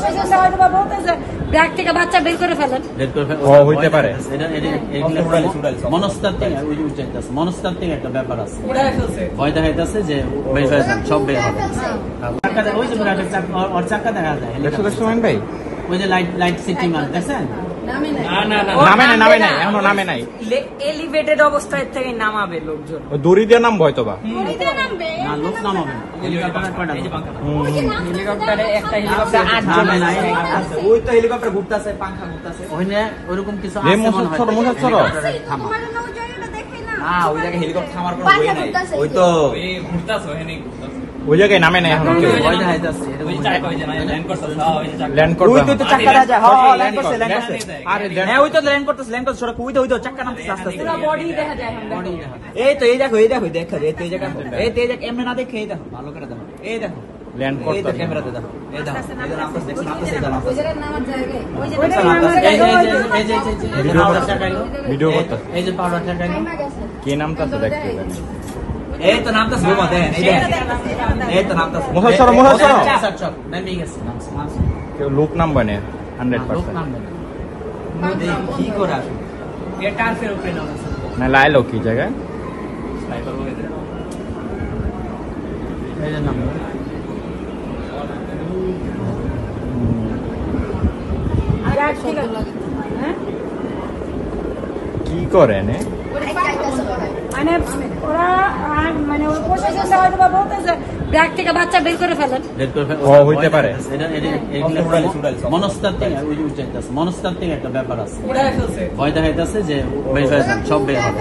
প্রশাসন হয়তো বা বলতেছে ব্যাগ থেকে বাচ্চা বের করে ফেলেন, হইতে পারে। মনস্তাত্ত্বিক একটা ব্যাপার আছে, ভয় দেখাইতেছে যে বের হয়ে যান, সব বের হবে। ওই যে ওর চাকা দেখা যায়, ভাই ওই যে লাইট সিটি মার দেখছেন? নামে নাই এখনো নামে নাই। এলিভেটেড অবস্থায় থেকে নামাবে লোকজন, দড়ি দিয়ে নামবো হয়তো বা। না, লোক নামাবে না। হেলিকপ্টার কয়টা? হেলিকপ্টারে একটা হেলিকপ্টার 8 জন নাই। ওই তো হেলিকপ্টার ঘুরতেছে, পাংখা ঘুরতেছে, ওইনে ওরকম কিছু রে আছে মনে হয়। ওই জায়গায় হেলিকপ্টার থামার কোনো ওয়ে নাই। ওই তো ওই জায়গায় নামে নাই এখনো কেউ। ভয় দেখাইতেছে ল্যান্ড করবে। ওই তো চাকা রাজা, হ্যাঁ ল্যান্ড করছে, ল্যান্ড করছে। আরে হ্যাঁ ওই তো ল্যান্ড করতেছে, সড়ক ওই তো চাকা নামতেছে আস্তে আস্তে। পুরো বডি দেখা যায় এখন বডি দেখো। দেখা। এই তো এই দেখো দেখা যায়, এই তো এই জায়গা, এই তো এই জায়গা এমনি না দেখে এই দেখো, ভালো করে দেখো, এই দেখো ল্যান্ড এই তো করতে ক্যামেরাতে দেখো, এই দেখো এই যে নামতেছে, দেখছো নামতেছে, এই দেখো ওই জায়গায় নামার জায়গায় ওই যে এই যে পাউডার চাকাইলো, ভিডিও করতে এই যে পাউডার চাকাইলো, কি নামতাছে দেখতে জানি। এই তো নামতেছে বোমা দেন, এই দেখেন এই তো নামতেছে। মোহাসর নেমে গেছে, নামছে। কেউ লোক নামবে না লোক 100%। নামবে না। কি করে আসবে? এ টার্ফের উপরে নামাছে না লাইলো কি জায়গায়? এই যে নামবে। কি করে নে? মানে ওরা মানে ওই প্রশাসন হয়তো বা বলতেছে ব্যাগ থেকে বাচ্চা বের করে ফেলেন, হইতে পারে। মনস্তাত্ত্বিক একটা ব্যাপার আছে, ভয় দেখাইতেছে যে বের হয়ে যান, সব বের হবে।